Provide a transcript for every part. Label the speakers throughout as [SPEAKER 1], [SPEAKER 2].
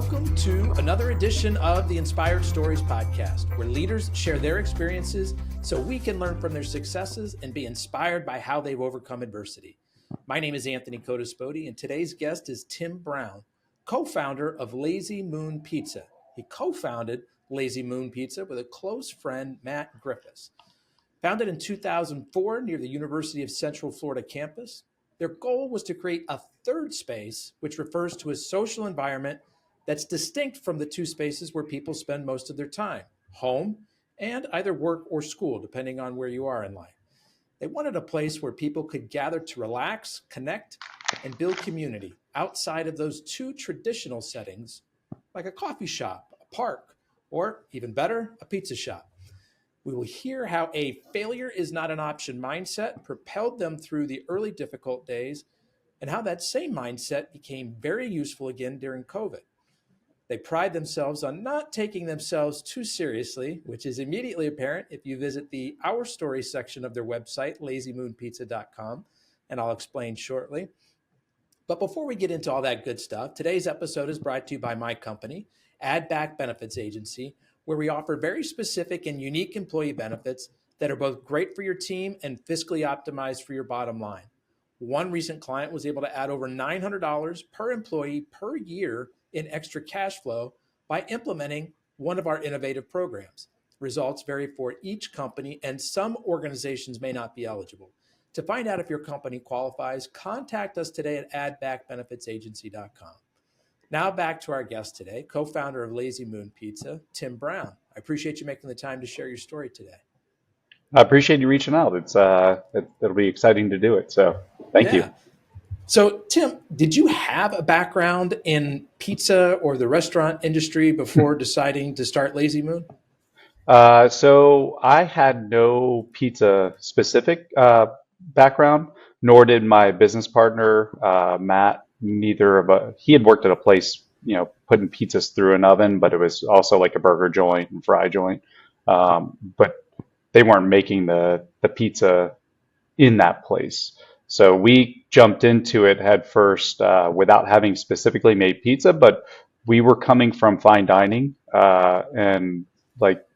[SPEAKER 1] welcome to another edition of the Inspired Stories podcast, where leaders share their experiences so we can learn from their successes and be inspired by how they've overcome adversity. My name is Anthony Codaspoti, and today's guest is Tim Brown, co-founder of Lazy Moon Pizza. He co-founded Lazy Moon Pizza with a close friend, Matt Griffiths. Founded in 2004 near the University of Central Florida campus, their goal was to create a third space, which refers to a social environment that's distinct from the two spaces where people spend most of their time, home and either work or school, depending on where you are in life. They wanted a place where people could gather to relax, connect, and build community outside of those two traditional settings, like a coffee shop, a park, or even better, a pizza shop. We will hear how a failure is not an option mindset propelled them through the early difficult days and how that same mindset became very useful again during COVID. They pride themselves on not taking themselves too seriously, which is immediately apparent if you visit the Our Story section of their website, lazymoonpizza.com, and I'll explain shortly. But before we get into all that good stuff, today's episode is brought to you by my company, Add Back Benefits Agency, where we offer very specific and unique employee benefits that are both great for your team and fiscally optimized for your bottom line. One recent client was able to add over $900 per employee per year in extra cash flow by implementing one of our innovative programs. Results vary for each company, and some organizations may not be eligible. To find out if your company qualifies, contact us today at addbackbenefitsagency.com. Now back to our guest today, co-founder of Lazy Moon Pizza, Tim Brown. I appreciate you making the time to share your story today.
[SPEAKER 2] I appreciate you reaching out. It'll be exciting to do it. So thank you.
[SPEAKER 1] So Tim, did you have a background in pizza or the restaurant industry before deciding to start Lazy Moon?
[SPEAKER 2] So I had no pizza specific background, nor did my business partner, Matt. He had worked at a place, putting pizzas through an oven, but it was also like a burger joint and fry joint. But they weren't making the pizza in that place. So we jumped into it head first without having specifically made pizza, but we were coming from fine dining and like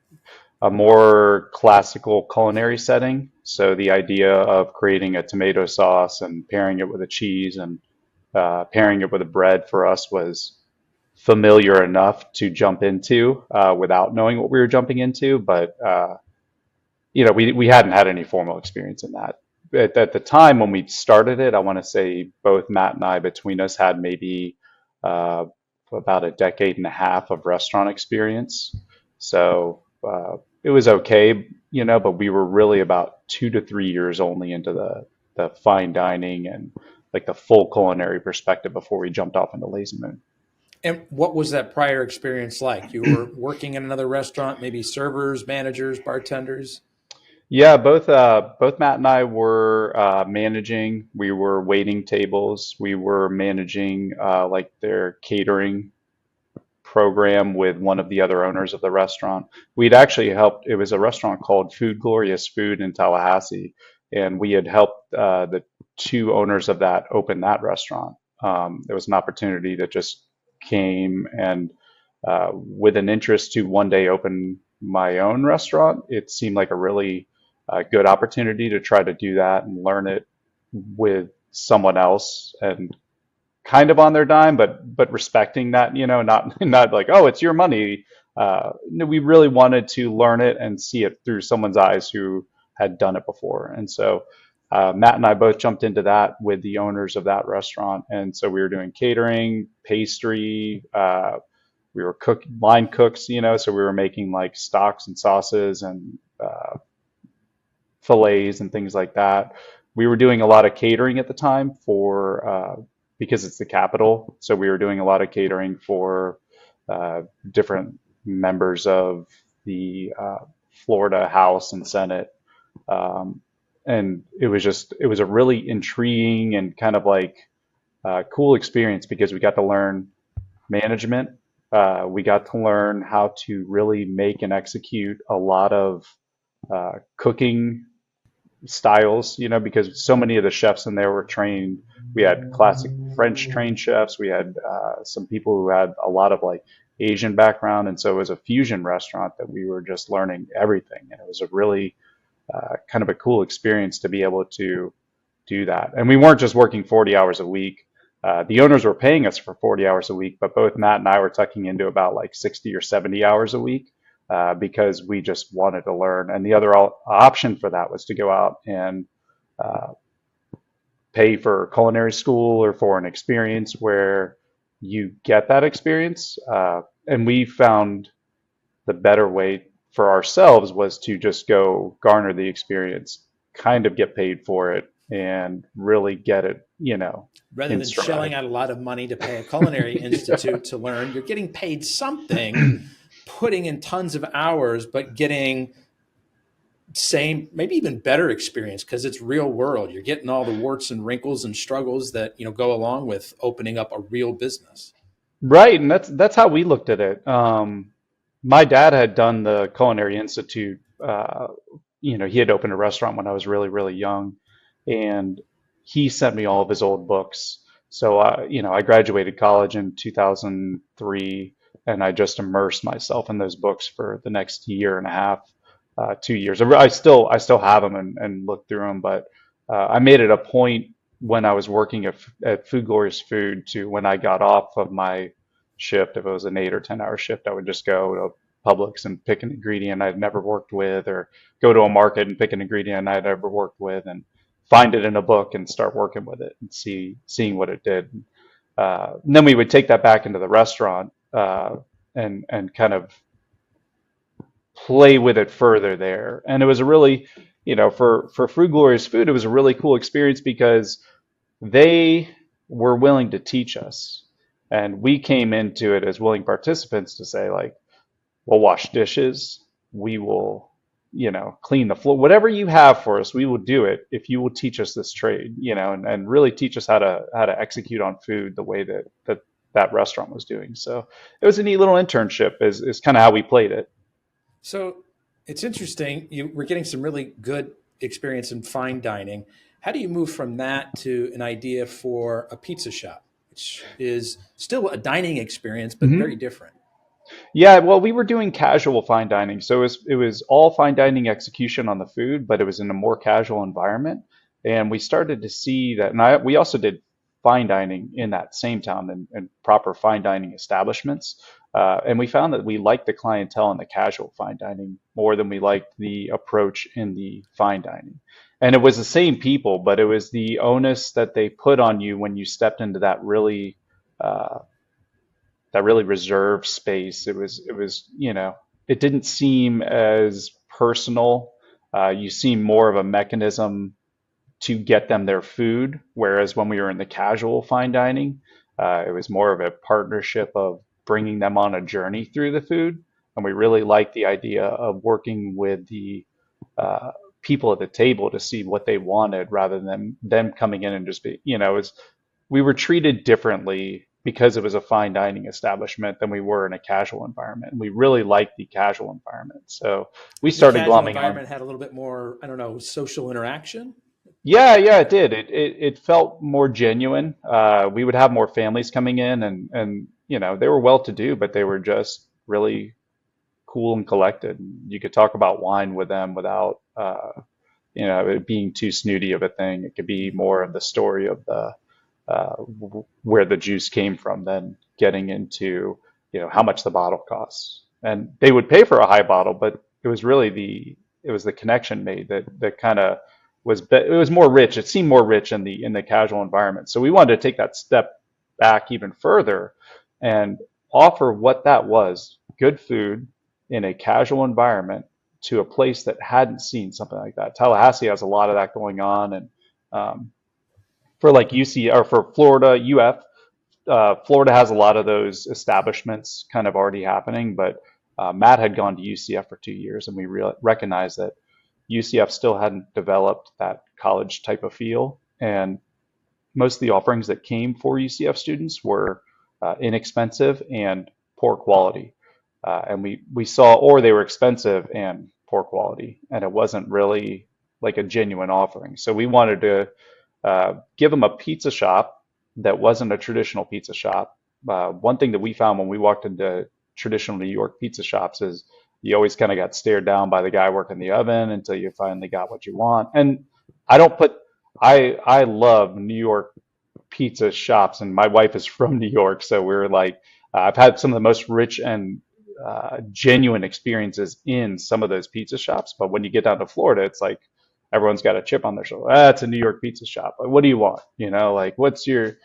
[SPEAKER 2] a more classical culinary setting. So the idea of creating a tomato sauce and pairing it with a cheese and pairing it with a bread for us was familiar enough to jump into without knowing what we were jumping into. But we hadn't had any formal experience in that. At the time when we started it, I want to say both Matt and I, between us, had maybe about a decade and a half of restaurant experience. So it was okay, but we were really about 2 to 3 years only into the fine dining and like the full culinary perspective before we jumped off into Lazy Moon.
[SPEAKER 1] And what was that prior experience like? You were working in another restaurant, maybe servers, managers, bartenders?
[SPEAKER 2] Yeah, both Matt and I were managing. We were waiting tables. We were managing like their catering program with one of the other owners of the restaurant. We'd actually helped. It was a restaurant called Food Glorious Food in Tallahassee, and we had helped the two owners of that open that restaurant. There was an opportunity that just came, and with an interest to one day open my own restaurant, it seemed like a really good opportunity to try to do that and learn it with someone else and kind of on their dime, but respecting that, not like, oh, it's your money. We really wanted to learn it and see it through someone's eyes who had done it before. And so Matt and I both jumped into that with the owners of that restaurant. And so we were doing catering, pastry, we were line cooks, so we were making like stocks and sauces and fillets and things like that. We were doing a lot of catering at the time because it's the capital. So we were doing a lot of catering for different members of the Florida House and Senate. And it was a really intriguing and kind of like cool experience because we got to learn management. We got to learn how to really make and execute a lot of cooking styles, because so many of the chefs in there were trained We had classic French trained chefs. We had some people who had a lot of like Asian background, and so it was a fusion restaurant that we were just learning everything, and it was a really kind of a cool experience to be able to do that. And we weren't just working 40 hours a week. The owners were paying us for 40 hours a week, but both Matt and I were tucking into about like 60 or 70 hours a week because we just wanted to learn. And the other option for that was to go out and uh, pay for culinary school or for an experience where you get that experience. And we found the better way for ourselves was to just go garner the experience, kind of get paid for it, and really get it,
[SPEAKER 1] Rather
[SPEAKER 2] in
[SPEAKER 1] than shelling
[SPEAKER 2] stride.
[SPEAKER 1] out a lot of money to pay a culinary institute to learn, you're getting paid something, putting in tons of hours, but getting same, maybe even better experience because it's real world. You're getting all the warts and wrinkles and struggles that go along with opening up a real business.
[SPEAKER 2] Right, and that's how we looked at it. My dad had done the Culinary Institute. He had opened a restaurant when I was really, really young, and he sent me all of his old books. So, I graduated college in 2003, and I just immersed myself in those books for the next year and a half, 2 years. I still have them and look through them, but I made it a point when I was working at Food Glorious Food to when I got off of my shift, if it was an 8 or 10 hour shift, I would just go to Publix and pick an ingredient I'd never worked with, or go to a market and pick an ingredient I'd never worked with, and find it in a book and start working with it and seeing what it did. And then we would take that back into the restaurant and kind of play with it further there. And it was a really, for Food Glorious Food, it was a really cool experience because they were willing to teach us. And we came into it as willing participants to say, like, we'll wash dishes, we will, clean the floor, whatever you have for us, we will do it if you will teach us this trade, and really teach us how to execute on food the way that restaurant was doing. So it was a neat little internship is kind of how we played it.
[SPEAKER 1] So it's interesting. We're getting some really good experience in fine dining. How do you move from that to an idea for a pizza shop, which is still a dining experience, but
[SPEAKER 2] Mhm.
[SPEAKER 1] very different?
[SPEAKER 2] Yeah, well, we were doing casual fine dining, so it was all fine dining execution on the food, but it was in a more casual environment, and we started to see that. And we also did fine dining in that same town and proper fine dining establishments, and we found that we liked the clientele in the casual fine dining more than we liked the approach in the fine dining. And it was the same people, but it was the onus that they put on you when you stepped into uh, that really reserved space. It was, it didn't seem as personal. You seem more of a mechanism to get them their food, whereas when we were in the casual fine dining, it was more of a partnership of bringing them on a journey through the food. And we really liked the idea of working with the uh, people at the table to see what they wanted rather than them coming in and just we were treated differently because it was a fine dining establishment than we were in a casual environment. And we really liked the casual environment. So we
[SPEAKER 1] The
[SPEAKER 2] started
[SPEAKER 1] casual
[SPEAKER 2] glomming on.
[SPEAKER 1] environment had a little bit more, I don't know, social interaction.
[SPEAKER 2] Yeah, yeah, it did. It felt more genuine. We would have more families coming in, and they were well to do, but they were just really cool and collected. You could talk about wine with them without it being too snooty of a thing. It could be more of the story of the where the juice came from than getting into how much the bottle costs. And they would pay for a high bottle, but it was really the connection made that kind of it was more rich. It seemed more rich in the casual environment. So we wanted to take that step back even further and offer what that was: good food in a casual environment to a place that hadn't seen something like that. Tallahassee has a lot of that going on, and um, for like UC or for Florida, UF, Florida has a lot of those establishments kind of already happening. But Matt had gone to UCF for 2 years, and we recognized that UCF still hadn't developed that college type of feel. And most of the offerings that came for UCF students were inexpensive and poor quality. And we saw, or they were expensive and poor quality, and it wasn't really like a genuine offering. So we wanted to give them a pizza shop that wasn't a traditional pizza shop. One thing that we found when we walked into traditional New York pizza shops is you always kind of got stared down by the guy working the oven until you finally got what you want. And I don't put, I love New York pizza shops, and my wife is from New York, so we're like, I've had some of the most rich and genuine experiences in some of those pizza shops. But when you get down to Florida, it's like everyone's got a chip on their shoulder. Ah, it's a New York pizza shop. Like, what do you want? You know, like what's your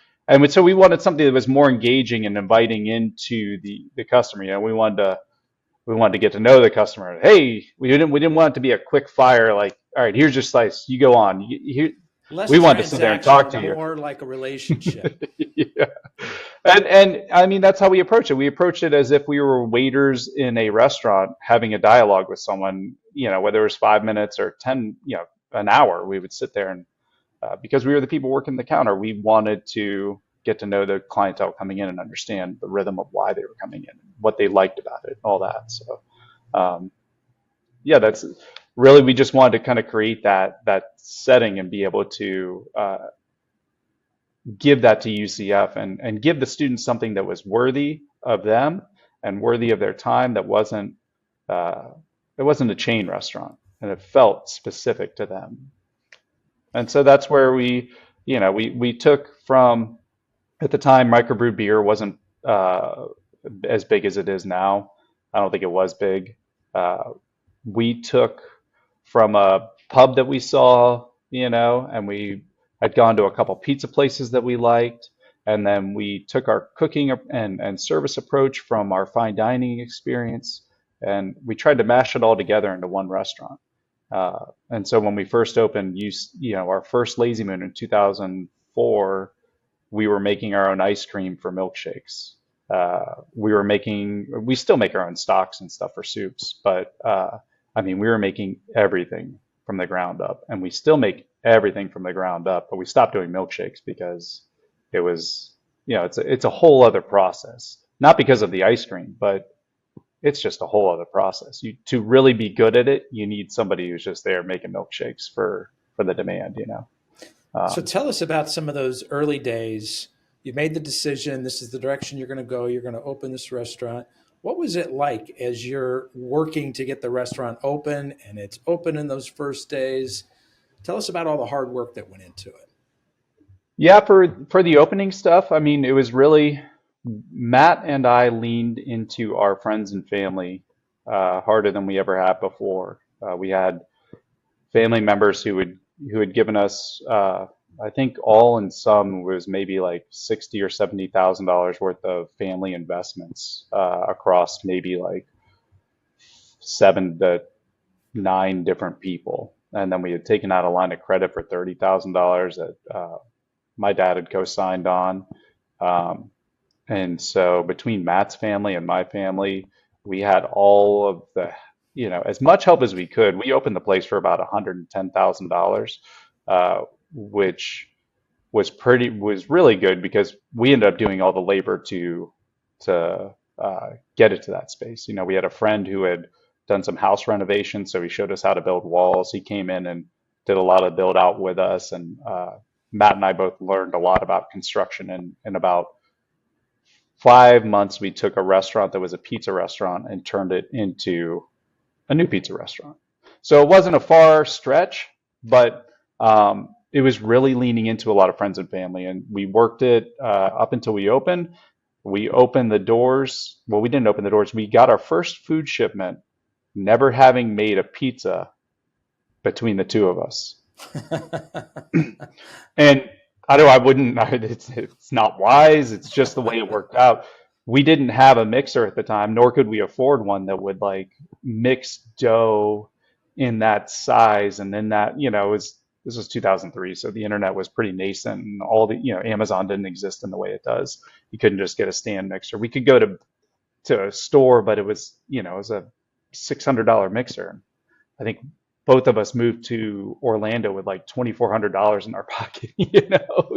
[SPEAKER 2] so we wanted something that was more engaging and inviting into the customer. You know, we wanted to get to know the customer. Hey, we didn't want it to be a quick fire, like, all right, here's your slice, you go on.
[SPEAKER 1] Less
[SPEAKER 2] We wanted to sit there and talk to
[SPEAKER 1] transactional,
[SPEAKER 2] you.
[SPEAKER 1] more like a relationship.
[SPEAKER 2] Yeah. And I mean, that's how we approach it. We approached it as if we were waiters in a restaurant having a dialogue with someone, you know, whether it was 5 minutes or 10, you know, an hour, we would sit there and because we were the people working the counter, we wanted to get to know the clientele coming in and understand the rhythm of why they were coming in, what they liked about it, all that. So, yeah, that's really, we just wanted to kind of create that setting and be able to give that to UCF and give the students something that was worthy of them and worthy of their time. That wasn't it wasn't a chain restaurant, and it felt specific to them. And so that's where we took from, at the time, microbrewed beer wasn't as big as it is now. I don't think it was big. We took from a pub that we saw, you know, and we had gone to a couple pizza places that we liked. And then we took our cooking and service approach from our fine dining experience, and we tried to mash it all together into one restaurant. And so when we first opened, our first Lazy Moon in 2004, we were making our own ice cream for milkshakes. We still make our own stocks and stuff for soups, but I mean, we were making everything from the ground up, and we still make everything from the ground up, but we stopped doing milkshakes because it was, it's a whole other process. Not because of the ice cream, but it's just a whole other process. To really be good at it, you need somebody who's just there making milkshakes for the demand, you know.
[SPEAKER 1] So tell us about some of those early days. You made the decision, this is the direction you're going to go. You're going to open this restaurant. What was it like as you're working to get the restaurant open and it's open in those first days? Tell us about all the hard work that went into it.
[SPEAKER 2] Yeah, for the opening stuff, I mean, it was really Matt and I leaned into our friends and family harder than we ever had before. We had family members who had given us, I think all in sum was maybe like $60,000 or $70,000 worth of family investments across maybe like 7 to 9 different people. And then we had taken out a line of credit for $30,000 that my dad had co-signed on. And so between Matt's family and my family, we had all of the, as much help as we could. We opened the place for about $110,000, which was really good because we ended up doing all the labor to get it to that space. We had a friend who had done some house renovations, so he showed us how to build walls. He came in and did a lot of build out with us, and Matt and I both learned a lot about construction. And in about 5 months, we took a restaurant that was a pizza restaurant and turned it into a new pizza restaurant. So it wasn't a far stretch, but it was really leaning into a lot of friends and family. And we worked it up until we opened. We opened the doors. Well, we didn't open the doors. We got our first food shipment, never having made a pizza between the two of us. And I wouldn't, it's not wise. It's just the way it worked out. We didn't have a mixer at the time, nor could we afford one that would like mix dough in that size. And then this was 2003. So the internet was pretty nascent, and Amazon didn't exist in the way it does. You couldn't just get a stand mixer. We could go to a store, but it was a $600 mixer. I think both of us moved to Orlando with like $2,400 in our pocket,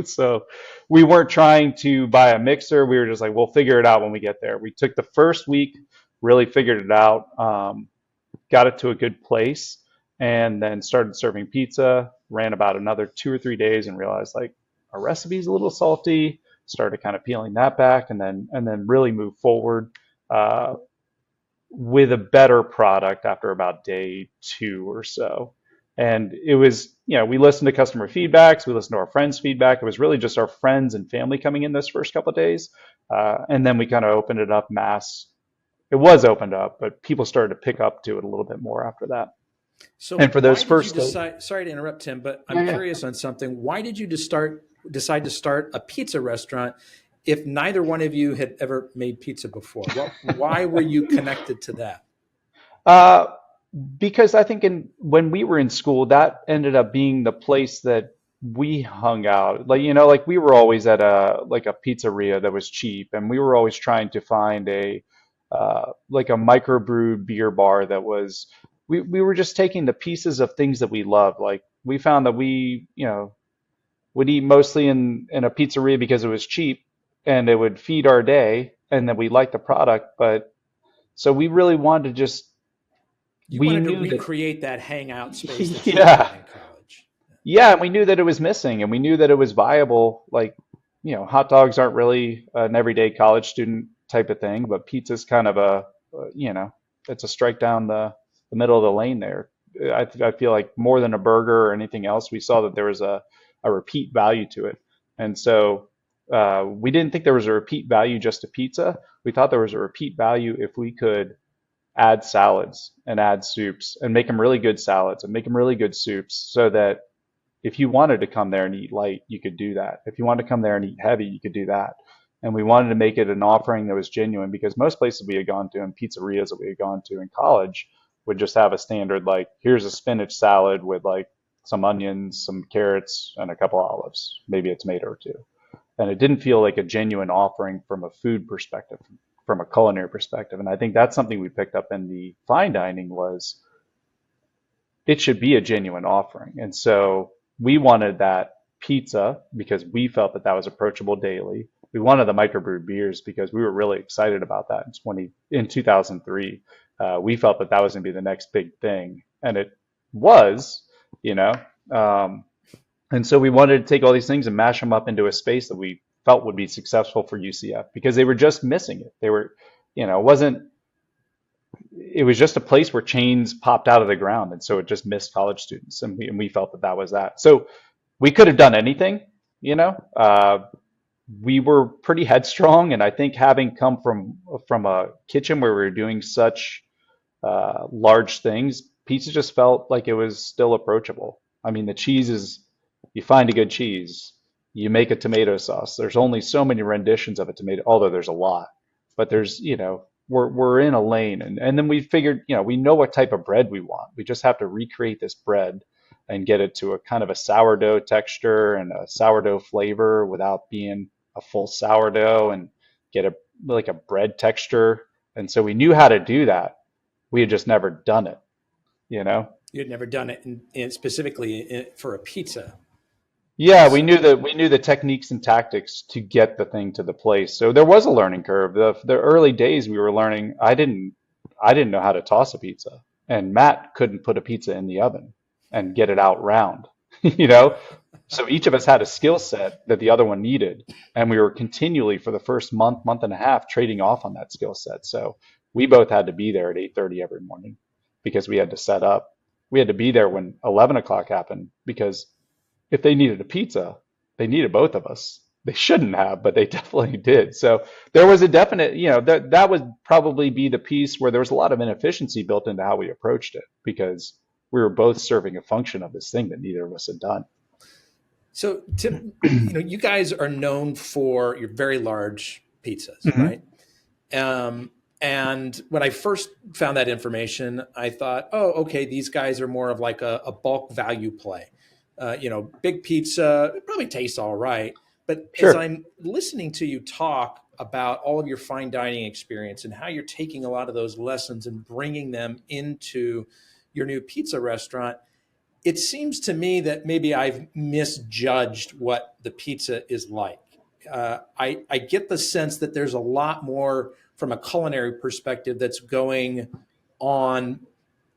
[SPEAKER 2] So we weren't trying to buy a mixer. We were just like, we'll figure it out when we get there. We took the first week, really figured it out, got it to a good place. and then started serving pizza, ran about another 2 or 3 days and realized like our recipe's a little salty, started kind of peeling that back and then really moved forward uh, with a better product after about day two or so. And it was, we listened to customer feedbacks, we listened to our friends' feedback. It was really just our friends and family coming in those first couple of days. And then we kind of opened it up mass. It was opened up, but people started to pick up to it a little bit more after that.
[SPEAKER 1] So
[SPEAKER 2] And for those
[SPEAKER 1] why did you
[SPEAKER 2] first,
[SPEAKER 1] decide? Sorry to interrupt, Tim, but I'm
[SPEAKER 2] yeah, yeah.
[SPEAKER 1] curious on something. Why did you decide to start a pizza restaurant if neither one of you had ever made pizza before? Why were you connected to that?
[SPEAKER 2] Uh, because I think when we were in school, that ended up being the place that we hung out. Like, like we were always at a pizzeria that was cheap, and we were always trying to find like a microbrewed beer bar that was. We were just taking the pieces of things that we loved. Like we found that we, would eat mostly in a pizzeria because it was cheap and it would feed our day, and that we liked the product. But so we really wanted to just
[SPEAKER 1] You
[SPEAKER 2] we
[SPEAKER 1] wanted to
[SPEAKER 2] knew that
[SPEAKER 1] recreate that hangout space that you
[SPEAKER 2] yeah,
[SPEAKER 1] had in college.
[SPEAKER 2] yeah, and we knew that it was missing, and we knew that it was viable. Like, hot dogs aren't really an everyday college student type of thing, but pizza's kind of it's a strike down the middle of the lane there. I feel like more than a burger or anything else, we saw that there was a repeat value to it. And so we didn't think there was a repeat value just to pizza. We thought there was a repeat value if we could add salads and add soups and make them really good salads and make them really good soups, so that if you wanted to come there and eat light, you could do that. If you wanted to come there and eat heavy, you could do that. And we wanted to make it an offering that was genuine, because most places we had gone to and pizzerias that we had gone to in college would just have a standard, like, here's a spinach salad with like some onions, some carrots, and a couple olives, maybe a tomato or two. And it didn't feel like a genuine offering from a food perspective, from a culinary perspective. And I think that's something we picked up in the fine dining was it should be a genuine offering. And so we wanted that pizza because we felt that that was approachable daily. We wanted the microbrewed beers because we were really excited about that in 2003. We felt that that was going to be the next big thing, and it was, you know. Um, and so we wanted to take all these things and mash them up into a space that we felt would be successful for UCF, because they were just missing it. They were, it wasn't, it was just a place where chains popped out of the ground. And so it just missed college students. And we felt that that was that. So we could have done anything, you know. We were pretty headstrong. And I think having come from a kitchen where we were doing such large things, pizza just felt like it was still approachable. I mean, the cheese is, you find a good cheese, you make a tomato sauce. There's only so many renditions of a tomato, although there's a lot. But there's, we're in a lane, and then we figured, we know what type of bread we want. We just have to recreate this bread and get it to a kind of a sourdough texture and a sourdough flavor without being a full sourdough, and get a like a bread texture. And so we knew how to do that. We had just never done it, you know?
[SPEAKER 1] You had never done it specifically for a pizza.
[SPEAKER 2] Yeah, we knew the techniques and tactics to get the thing to the place. So there was a learning curve. The early days we were learning, I didn't know how to toss a pizza, and Matt couldn't put a pizza in the oven and get it out round, you know? So each of us had a skill set that the other one needed, and we were continually for the first month and a half trading off on that skill set. So we both had to be there at 8:30 every morning because we had to set up. We had to be there when 11 o'clock happened, because if they needed a pizza, they needed both of us. They shouldn't have, but they definitely did. So there was a definite, that would probably be the piece where there was a lot of inefficiency built into how we approached it, because we were both serving a function of this thing that neither of us had done.
[SPEAKER 1] So, Tim, you guys are known for your very large pizzas,
[SPEAKER 2] Hmm.
[SPEAKER 1] right? And when I first found that information, I thought, oh, okay, these guys are more of like a bulk value play. Big pizza, it probably tastes all right. But as
[SPEAKER 2] Sure.
[SPEAKER 1] I'm listening to you talk about all of your fine dining experience and how you're taking a lot of those lessons and bringing them into your new pizza restaurant, it seems to me that maybe I've misjudged what the pizza is like. I get the sense that there's a lot more from a culinary perspective that's going on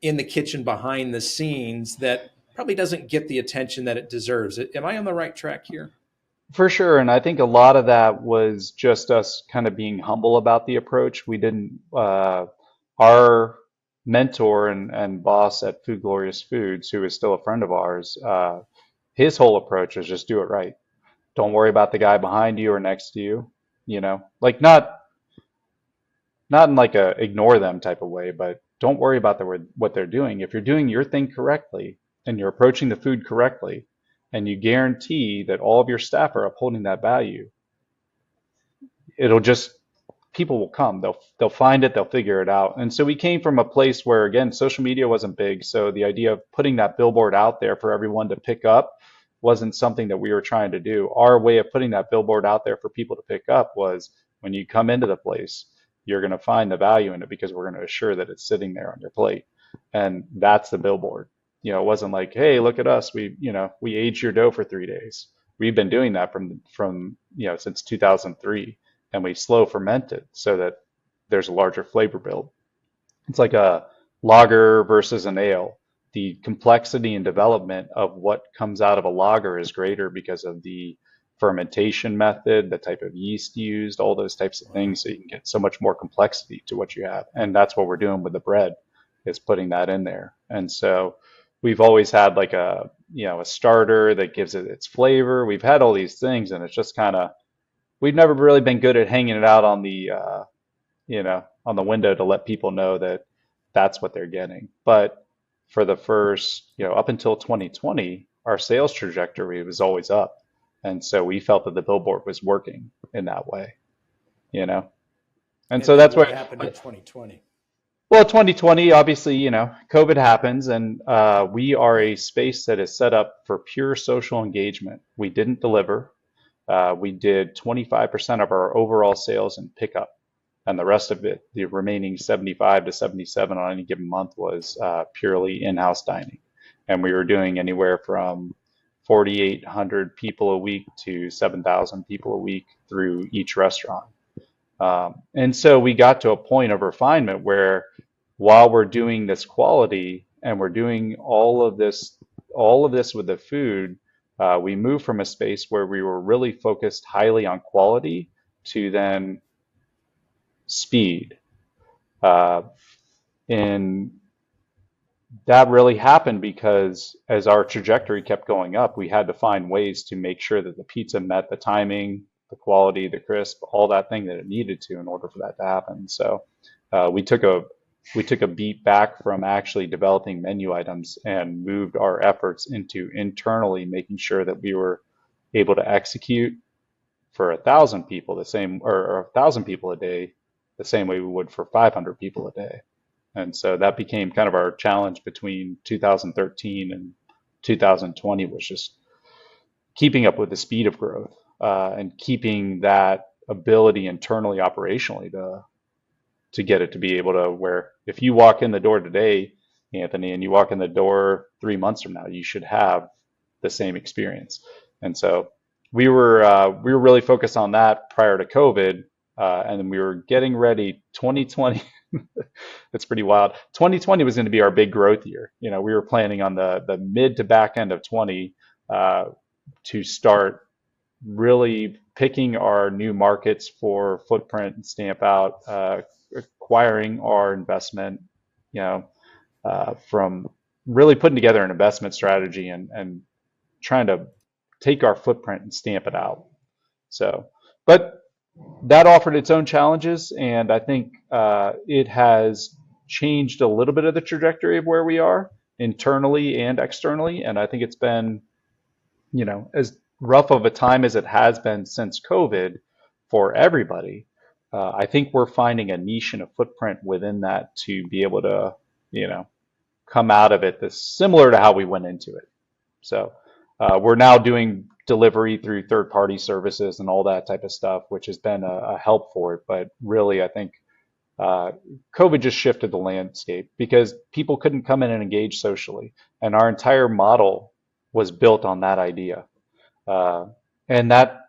[SPEAKER 1] in the kitchen behind the scenes that probably doesn't get the attention that it deserves. Am I on the right track here?
[SPEAKER 2] For sure. And I think a lot of that was just us kind of being humble about the approach. We didn't, our mentor and boss at Food Glorious Foods, who is still a friend of ours, his whole approach was just do it right. Don't worry about the guy behind you or next to you, like not in like a ignore them type of way, but don't worry about what they're doing. If you're doing your thing correctly and you're approaching the food correctly, and you guarantee that all of your staff are upholding that value, it'll just people will come. They'll find it. They'll figure it out. And so we came from a place where again, social media wasn't big, so the idea of putting that billboard out there for everyone to pick up wasn't something that we were trying to do. Our way of putting that billboard out there for people to pick up was when you come into the place, you're going to find the value in it because we're going to assure that it's sitting there on your plate. And that's the billboard. It wasn't like, hey, look at us. We aged your dough for 3 days. We've been doing that from since 2003, and we slow ferment it so that there's a larger flavor build. It's like a lager versus an ale. The complexity and development of what comes out of a lager is greater because of the fermentation method, the type of yeast used, all those types of things. So you can get so much more complexity to what you have. And that's what we're doing with the bread, is putting that in there. And so we've always had like a starter that gives it its flavor. We've had all these things, and it's just kind of, we've never really been good at hanging it out on the on the window to let people know that that's what they're getting. But for the first, up until 2020, our sales trajectory was always up. And so we felt that the billboard was working in that way, And so
[SPEAKER 1] And
[SPEAKER 2] that's
[SPEAKER 1] what
[SPEAKER 2] where,
[SPEAKER 1] happened in 2020?
[SPEAKER 2] well, 2020, obviously, COVID happens, and we are a space that is set up for pure social engagement. We didn't deliver. We did 25% of our overall sales in pickup, and the rest of it, the remaining 75 to 77 on any given month, was purely in-house dining. And we were doing anywhere from 4,800 people a week to 7,000 people a week through each restaurant. And so we got to a point of refinement where while we're doing this quality and we're doing all of this with the food, we moved from a space where we were really focused highly on quality to then speed. And that really happened because as our trajectory kept going up, we had to find ways to make sure that the pizza met the timing, the quality, the crisp, all that thing that it needed to in order for that to happen. So we took a beat back from actually developing menu items and moved our efforts into internally making sure that we were able to execute for 1,000 people the same, or 1,000 people a day, the same way we would for 500 people a day. And so that became kind of our challenge between 2013 and 2020, was just keeping up with the speed of growth and keeping that ability internally operationally to get it to be able to where if you walk in the door today, Anthony, and you walk in the door 3 months from now, you should have the same experience. And so we were really focused on that prior to COVID, and then we were getting ready. 2020, it's pretty wild. 2020 was going to be our big growth year. We were planning on the mid to back end of 20 to start really picking our new markets for footprint and stamp out, acquiring our investment, from really putting together an investment strategy and trying to take our footprint and stamp it out. So, but that offered its own challenges, and I think it has changed a little bit of the trajectory of where we are internally and externally. And I think it's been, as rough of a time as it has been since COVID for everybody. I think we're finding a niche and a footprint within that to be able to, come out of it that's similar to how we went into it. So we're now doing delivery through third-party services and all that type of stuff, which has been a help for it. But really, I think COVID just shifted the landscape because people couldn't come in and engage socially. And our entire model was built on that idea. And that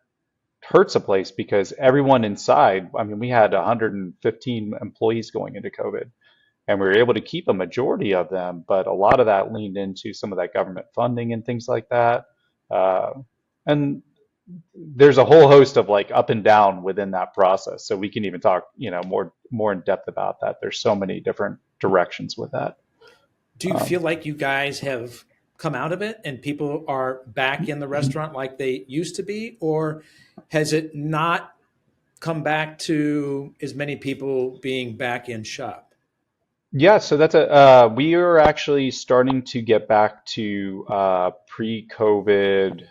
[SPEAKER 2] hurts a place because everyone inside, we had 115 employees going into COVID. and we were able to keep a majority of them, but a lot of that leaned into some of that government funding and things like that. Uh, and there's a whole host of like up and down within that process. So we can even talk, more in depth about that. There's so many different directions with that.
[SPEAKER 1] Do you
[SPEAKER 2] Um,
[SPEAKER 1] feel like you guys have come out of it and people are back in the restaurant like they used to be, or has it not come back to as many people being back in shop?
[SPEAKER 2] yeah, so we are actually starting to get back to pre-COVID,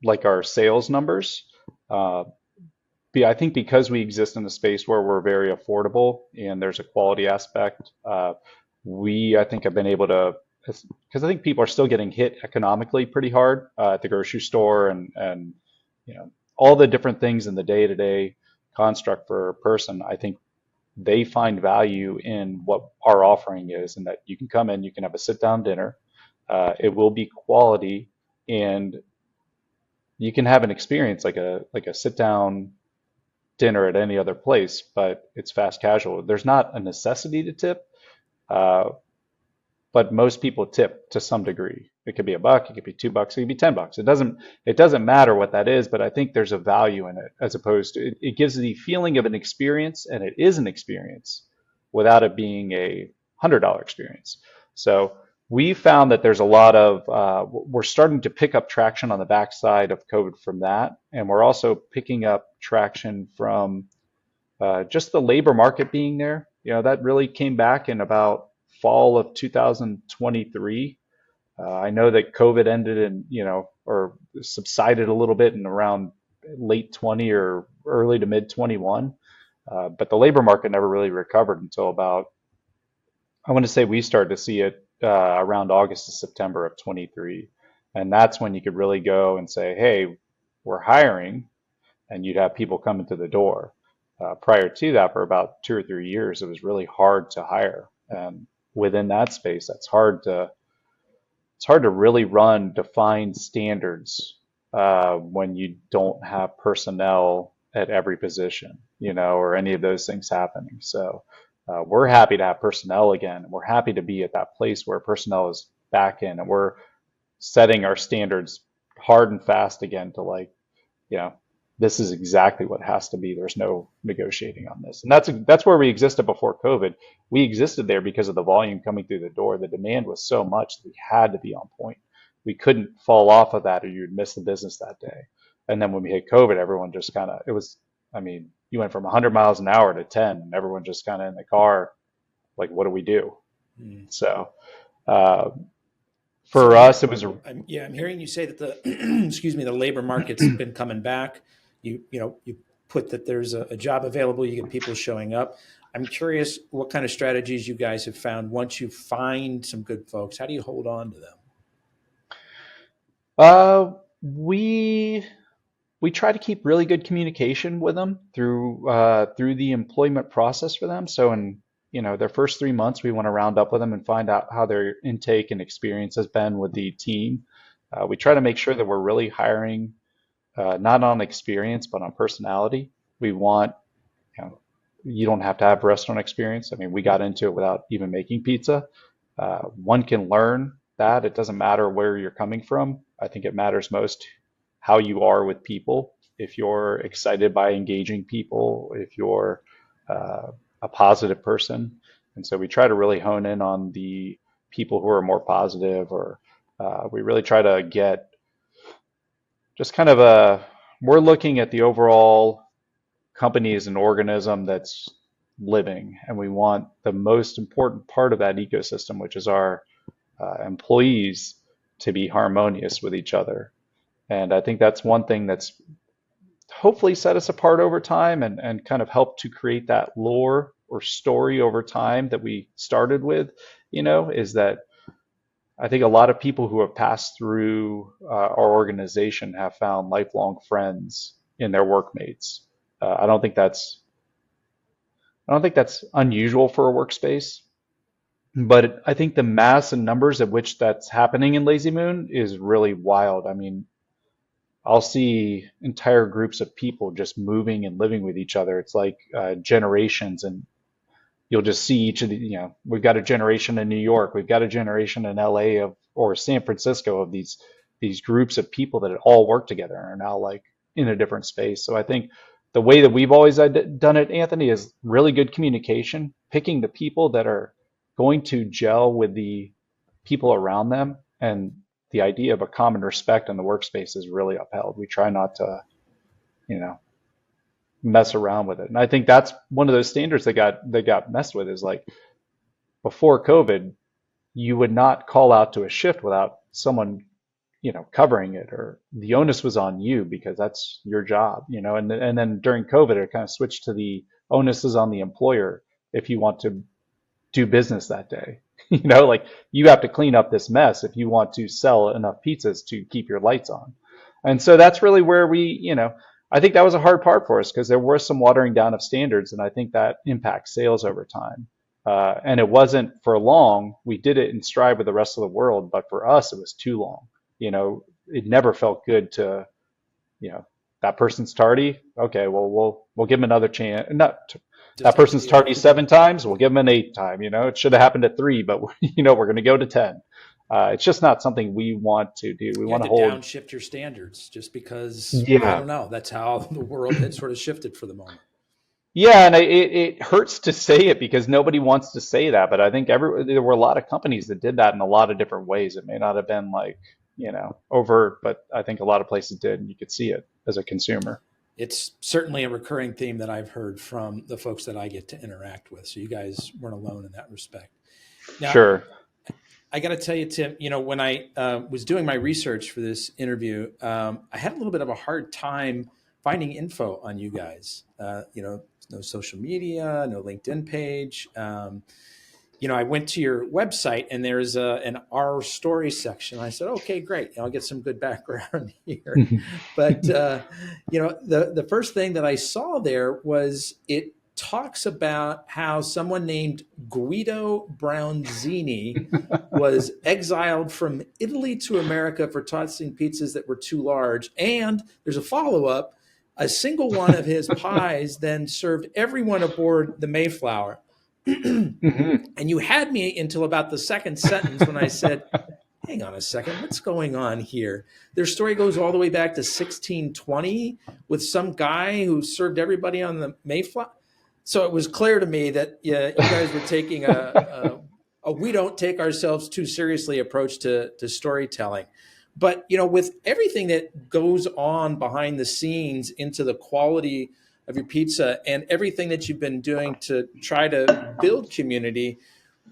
[SPEAKER 2] like our sales numbers. Uh, I think because we exist in a space where we're very affordable and there's a quality aspect, I think, have been able to, because I think people are still getting hit economically pretty hard at the grocery store and all the different things in the day-to-day construct for a person. I think they find value in what our offering is, and that you can come in, you can have a sit-down dinner. It will be quality, and you can have an experience like a sit-down dinner at any other place, but it's fast casual. There's not a necessity to tip, uh, but most people tip to some degree. It could be $1, it could be $2, it could be $10. It doesn't matter what that is, but I think there's a value in it as opposed to it gives the feeling of an experience, and it is an experience without it being a $100 experience. So we found that there's a lot of we're starting to pick up traction on the backside of COVID from that, and we're also picking up traction from just the labor market being there. That really came back in about fall of 2023. I know that COVID ended or subsided a little bit in around late 20 or early to mid 21. But the labor market never really recovered until about, I want to say we started to see it around August to September of 23. And that's when you could really go and say, hey, we're hiring, and you'd have people coming to the door. Prior to that, for about 2 or 3 years, it was really hard to hire. And within that space, it's hard to really run defined standards when you don't have personnel at every position, or any of those things happening. So we're happy to have personnel again. We're happy to be at that place where personnel is back in, and we're setting our standards hard and fast again to like, you know, this is exactly what has to be. There's no negotiating on this. And that's where we existed before COVID. We existed there because of the volume coming through the door. The demand was so much that we had to be on point. We couldn't fall off of that or you'd miss the business that day. And then when we hit COVID, everyone just kind of, I mean, you went from 100 miles an hour to 10, and everyone just kind of in the car, like, what do we do?
[SPEAKER 1] Mm.
[SPEAKER 2] So uh,
[SPEAKER 1] So
[SPEAKER 2] for us, it was,
[SPEAKER 1] I'm hearing you say that the excuse me, the labor market's been coming back. You put that there's a job available, you get people showing up. I'm curious what kind of strategies you guys have found once you find some good folks. How do you hold on to them?
[SPEAKER 2] uh, we we try to keep really good communication with them through the employment process for them. So in their first 3 months, we want to round up with them and find out how their intake and experience has been with the team. We try to make sure that we're really hiring not on experience but on personality. We want you know you don't have to have restaurant experience. I mean, we got into it without even making pizza. One can learn that. It doesn't matter where you're coming from. I think it matters most how you are with people. If you're excited by engaging people, if you're a positive person. And so we try to really hone in on the people who are more positive, or we really try to get just kind of we're looking at the overall company as an organism that's living, and we want the most important part of that ecosystem, which is our employees, to be harmonious with each other. And I think that's one thing that's hopefully set us apart over time, and kind of helped to create that lore or story over time that we started with, is that I think a lot of people who have passed through our organization have found lifelong friends in their workmates. I don't think that's unusual for a workspace, but I think the mass and numbers at which that's happening in Lazy Moon is really wild. I mean, I'll see entire groups of people just moving and living with each other. It's like generations, and you'll just see each of the, we've got a generation in New York, we've got a generation in LA or San Francisco of these groups of people that all work together and are now like in a different space. So I think the way that we've always done it, Anthony, is really good communication, picking the people that are going to gel with the people around them, and the idea of a common respect in the workspace is really upheld. We try not to, you know, mess around with it. And I think that's one of those standards that got messed with is like before COVID, you would not call out to a shift without someone, covering it, or the onus was on you because that's your job, and then during COVID, it kind of switched to the onus is on the employer if you want to do business that day. Like you have to clean up this mess if you want to sell enough pizzas to keep your lights on. And so that's really where I think that was a hard part for us because there was some watering down of standards, and I think that impacts sales over time. And it wasn't for long. We did it in stride with the rest of the world, but for us, it was too long. It never felt good to, that person's tardy. Okay, well, we'll give them another chance. Not
[SPEAKER 1] Just
[SPEAKER 2] that person's tardy 7 times. We'll give them an 8th time. It should have happened at 3, but we're going to go to 10. It's just not something we want to do. We
[SPEAKER 1] you
[SPEAKER 2] want
[SPEAKER 1] had
[SPEAKER 2] to
[SPEAKER 1] to
[SPEAKER 2] hold.
[SPEAKER 1] downshift your standards just because, I
[SPEAKER 2] Yeah.
[SPEAKER 1] don't know, that's how the world had sort of shifted for the moment.
[SPEAKER 2] Yeah, and it hurts to say it because nobody wants to say that, but I think there were a lot of companies that did that in a lot of different ways. It may not have been like, overt, but I think a lot of places did, and you could see it as a consumer.
[SPEAKER 1] It's certainly a recurring theme that I've heard from the folks that I get to interact with. So you guys weren't alone in that respect. Now,
[SPEAKER 2] Sure.
[SPEAKER 1] I got to tell you, Tim, when I was doing my research for this interview, I had a little bit of a hard time finding info on you guys. No social media, no LinkedIn page. I went to your website and there's an Our Story section. I said, okay, great. I'll get some good background here. But, the first thing that I saw there was it talks about how someone named Guido Brownzini was exiled from Italy to America for tossing pizzas that were too large. And there's a follow-up. A single one of his pies then served everyone aboard the Mayflower.
[SPEAKER 2] Mhm.
[SPEAKER 1] And you had me until about the second sentence when I said, hang on a second, what's going on here? Their story goes all the way back to 1620 with some guy who served everybody on the Mayflower. So it was clear to me that you guys were taking a we don't take ourselves too seriously approach to storytelling. But, with everything that goes on behind the scenes into the quality of your pizza and everything that you've been doing to try to build community,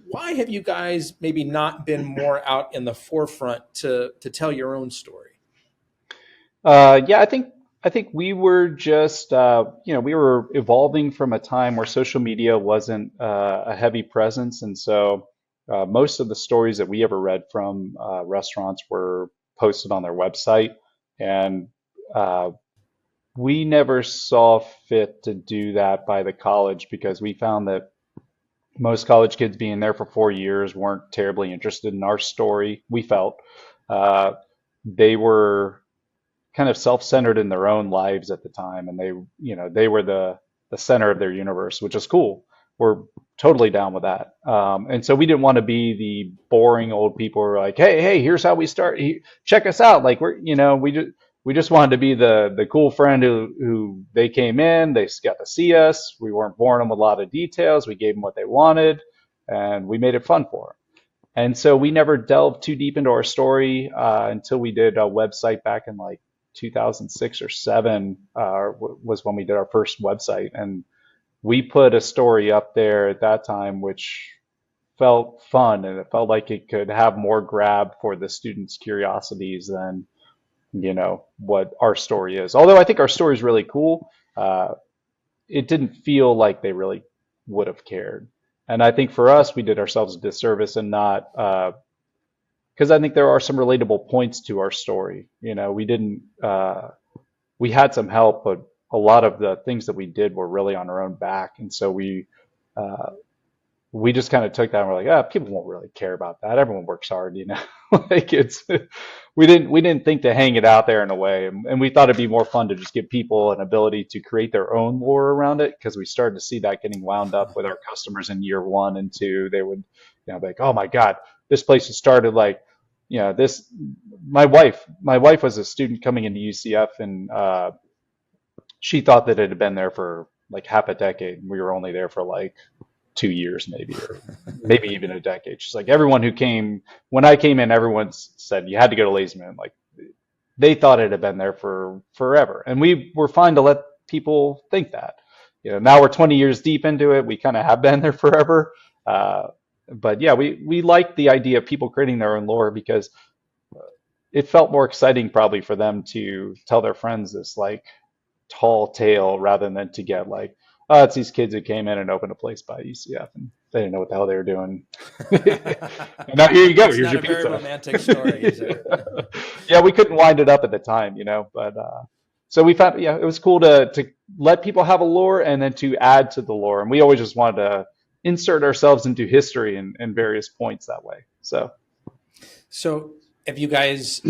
[SPEAKER 1] why have you guys maybe not been more out in the forefront to tell your own story?
[SPEAKER 2] Yeah, I think we were just we were evolving from a time where social media wasn't a heavy presence, and so most of the stories that we ever read from restaurants were posted on their website, and we never saw fit to do that by the college because we found that most college kids being there for 4 years weren't terribly interested in our story. We felt uh, they were kind of self-centered in their own lives at the time, and they were the center of their universe, which is cool. We're totally down with that. And so we didn't want to be the boring old people who are like, hey, here's how we start. Check us out. Like we just wanted to be the cool friend who they came in, they got to see us. We weren't boring them with a lot of details. We gave them what they wanted, and we made it fun for them. And so we never delved too deep into our story until we did a website back in like 2006 or 7 was when we did our first website, and we put a story up there at that time which felt fun, and it felt like it could have more grab for the students' curiosities than what our story is. Although I think our story is really cool, it didn't feel like they really would have cared. And I think for us, we did ourselves a disservice and not because I think there are some relatable points to our story. We didn't, we had some help, but a lot of the things that we did were really on our own back. And so we we just kind of took that and we're like, people won't really care about that. Everyone works hard, you know. Like it's we didn't think to hang it out there in a way, and we thought it'd be more fun to just give people an ability to create their own lore around it because we started to see that getting wound up with our customers in year 1 and 2. They would, be like, oh my God, this place has started like, this. My wife was a student coming into UCF, and she thought that it had been there for like half a decade, and we were only there for like 2 years maybe, or maybe even a decade. She's like, everyone who came when I came in, everyone said you had to go to Lazy Man. Like they thought it had been there for forever, and we were fine to let people think that. Now we're 20 years deep into it. We kind of have been there forever. Uh, but yeah, we liked the idea of people creating their own lore because it felt more exciting probably for them to tell their friends this like tall tale rather than to get like, oh, it's these kids who came in and opened a place by UCF and they didn't know what the hell they were doing. And now here you go.
[SPEAKER 1] It's
[SPEAKER 2] Here's
[SPEAKER 1] not
[SPEAKER 2] your
[SPEAKER 1] a very
[SPEAKER 2] pizza.
[SPEAKER 1] romantic story, is it?
[SPEAKER 2] Yeah, we couldn't wind it up at the time, but so we found, yeah, it was cool to let people have a lore and then to add to the lore. And we always just wanted to insert ourselves into history and various points that way. So
[SPEAKER 1] So, have you guys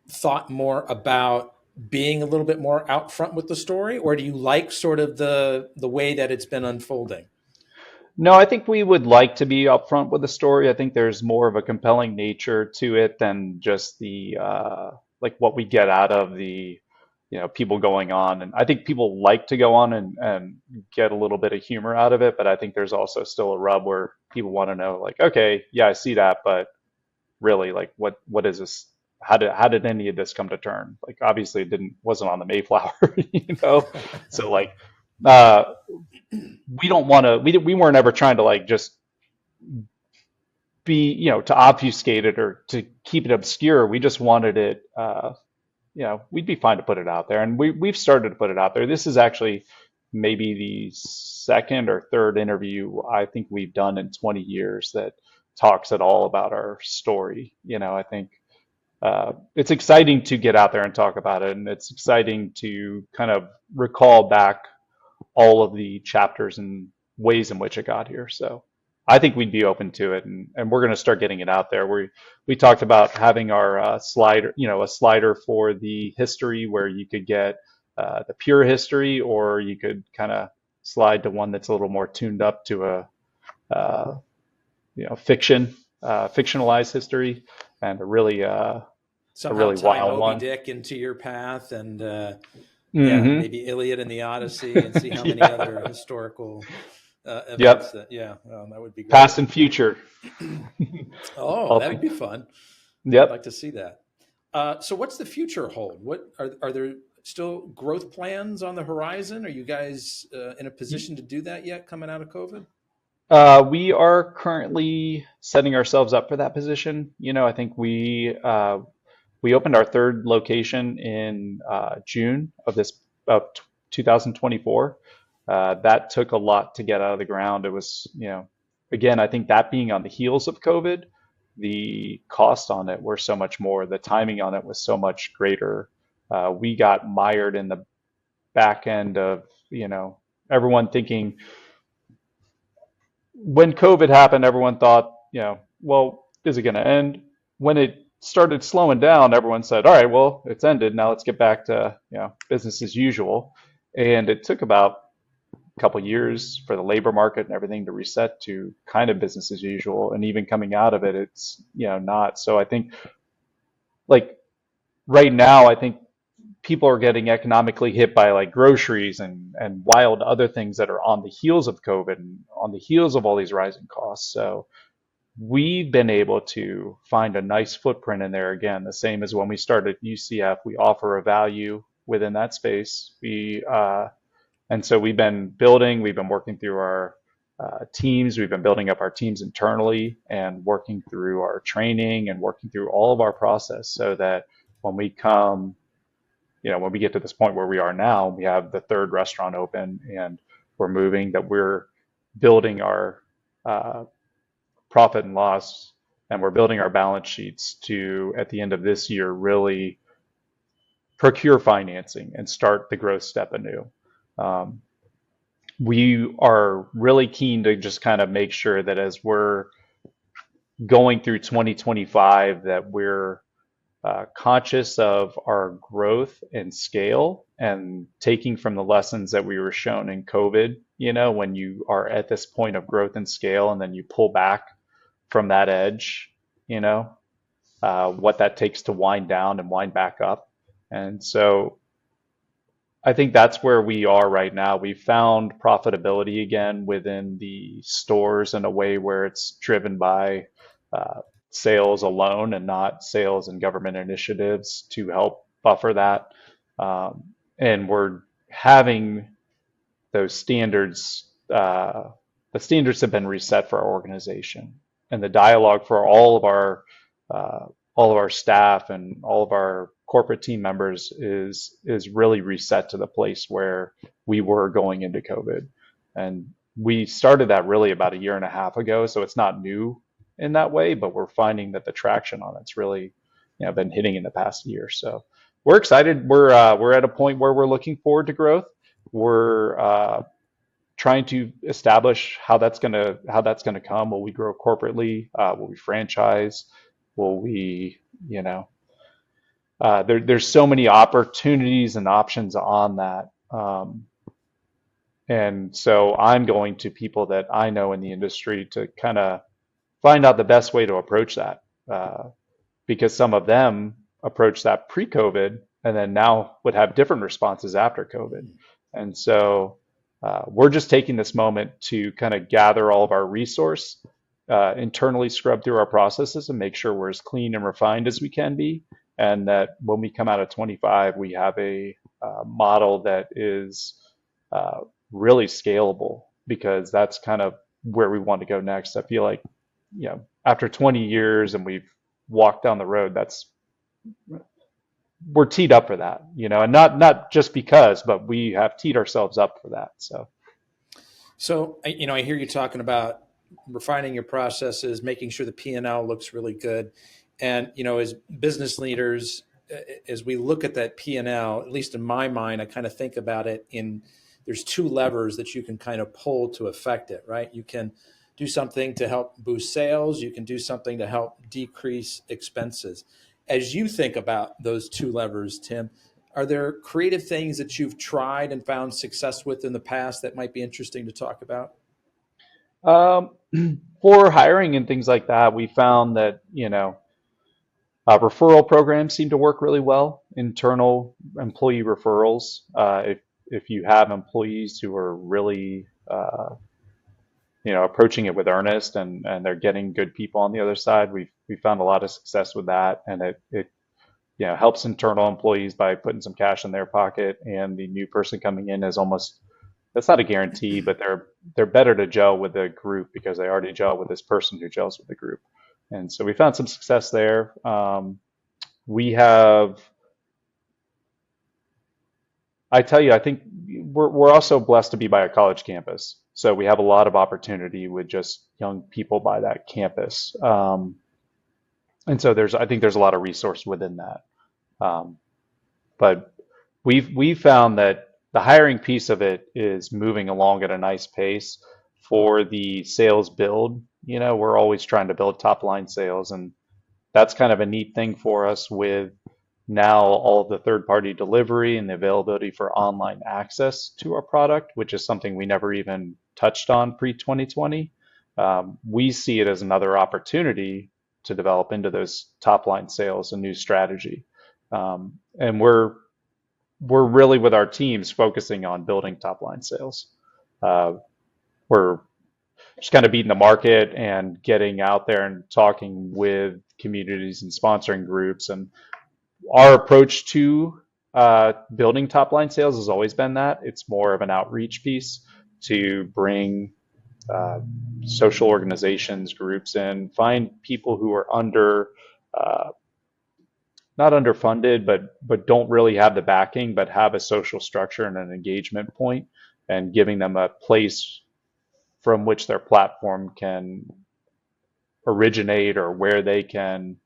[SPEAKER 1] thought more about being a little bit more out front with the story, or do you like sort of the way that it's been unfolding?
[SPEAKER 2] no, I think we would like to be upfront with the story. I think there's more of a compelling nature to it than just the like what we get out of the people going on. And I think people like to go on and get a little bit of humor out of it, but I think there's also still a rub where people want to know like, okay, yeah, I see that, but really like what is this? How did any of this come to turn? Like obviously it wasn't on the Mayflower, So like uh we don't want to we weren't ever trying to like just be to obfuscate it or to keep it obscure. We just wanted it we'd be fine to put it out there, and we've started to put it out there. This is actually maybe the second or third interview I think we've done in 20 years that talks at all about our story. I think it's exciting to get out there and talk about it, and it's exciting to kind of recall back all of the chapters and ways in which it got here. So I think we'd be open to it, and we're going to start getting it out there. We talked about having our slider, a slider for the history where you could get the pure history, or you could kind of slide to one that's a little more tuned up to a fictionalized history, and a really
[SPEAKER 1] Somehow tie
[SPEAKER 2] wild
[SPEAKER 1] Moby
[SPEAKER 2] one.
[SPEAKER 1] Dick into your path, and yeah,
[SPEAKER 2] Hmm.
[SPEAKER 1] maybe Iliad and the Odyssey, and see how many other historical events
[SPEAKER 2] Yep.
[SPEAKER 1] that. Yeah, that would be great.
[SPEAKER 2] Past and future.
[SPEAKER 1] Oh,
[SPEAKER 2] All-
[SPEAKER 1] that'd be fun. I'd
[SPEAKER 2] Yep.
[SPEAKER 1] like to see that. So, what's the future hold? What are there still growth plans on the horizon? Are you guys in a position to do that yet, coming out of COVID?
[SPEAKER 2] We are currently setting ourselves up for that position. I think we opened our third location in June of 2024. That took a lot to get out of the ground. It was, again, I think that being on the heels of COVID, the cost on it were so much more. The timing on it was so much greater. We got mired in the back end of, everyone thinking when COVID happened, everyone thought, well, is it going to end? When it started slowing down, everyone said, all right, well, it's ended. Now let's get back to, business as usual. And it took about a couple of years for the labor market and everything to reset to kind of business as usual. And even coming out of it, it's, not. So I think like right now, I think people are getting economically hit by like groceries and wild other things that are on the heels of COVID and on the heels of all these rising costs. So we've been able to find a nice footprint in there again, the same as when we started UCF. We offer a value within that space. And so we've been building, we've been working through our teams, we've been building up our teams internally and working through our training and working through all of our process so that when we come when we get to this point where we are now, we have the third restaurant open and we're moving, that we're building our uh, profit and loss, and we're building our balance sheets to, at the end of this year, really procure financing and start the growth step anew. Um, we are really keen to just kind of make sure that as we're going through 2025, that we're conscious of our growth and scale and taking from the lessons that we were shown in COVID, when you are at this point of growth and scale and then you pull back from that edge, what that takes to wind down and wind back up. And so I think that's where we are right now. We found profitability again within the stores in a way where it's driven by sales alone and not sales and government initiatives to help buffer that. And we're having those standards, the standards have been reset for our organization, and the dialogue for all of our staff and all of our corporate team members is really reset to the place where we were going into COVID. And we started that really about a year and a half ago, so it's not new in that way, but we're finding that the traction on it's really, been hitting in the past year. So we're excited. We're at a point where we're looking forward to growth. We're trying to establish how that's gonna come. Will we grow corporately? Will we franchise? Will we, there's so many opportunities and options on that. And so I'm going to people that I know in the industry to kind of find out the best way to approach that, because some of them approached that pre-COVID and then now would have different responses after COVID. And so we're just taking this moment to kind of gather all of our resource, internally scrub through our processes and make sure we're as clean and refined as we can be. And that when we come out of 25, we have a model that is really scalable, because that's kind of where we want to go next. I feel like, after 20 years and we've walked down the road, we're teed up for that, and not just because, but we have teed ourselves up for that.
[SPEAKER 1] So, I hear you talking about refining your processes, making sure the P&L looks really good. And, as business leaders, as we look at that P&L, at least in my mind, I kind of think about it there's two levers that you can kind of pull to affect it, right? You can do something to help boost sales. You can do something to help decrease expenses. As you think about those two levers, Tim, are there creative things that you've tried and found success with in the past that might be interesting to talk about?
[SPEAKER 2] For hiring and things like that, we found that, referral programs seem to work really well. Internal employee referrals. If you have employees who are really, approaching it with earnest and they're getting good people on the other side, we found a lot of success with that, and it helps internal employees by putting some cash in their pocket, and the new person coming in is almost, that's not a guarantee, but they're better to gel with the group because they already gel with this person who gels with the group. And so we found some success there. I tell you, I think we're also blessed to be by a college campus. So we have a lot of opportunity with just young people by that campus. And so I think there's a lot of resource within that. But we've found that the hiring piece of it is moving along at a nice pace. For the sales build, we're always trying to build top line sales, and that's kind of a neat thing for us with now all of the third party delivery and the availability for online access to our product, which is something we never even touched on pre-2020. We see it as another opportunity to develop into those top line sales, a new strategy. And we're really, with our teams, focusing on building top line sales. We're just kind of beating the market and getting out there and talking with communities and sponsoring groups. And our approach to building top line sales has always been that it's more of an outreach piece to bring social organizations, groups in, find people who are not underfunded, but don't really have the backing, but have a social structure and an engagement point, and giving them a place from which their platform can originate, or where they can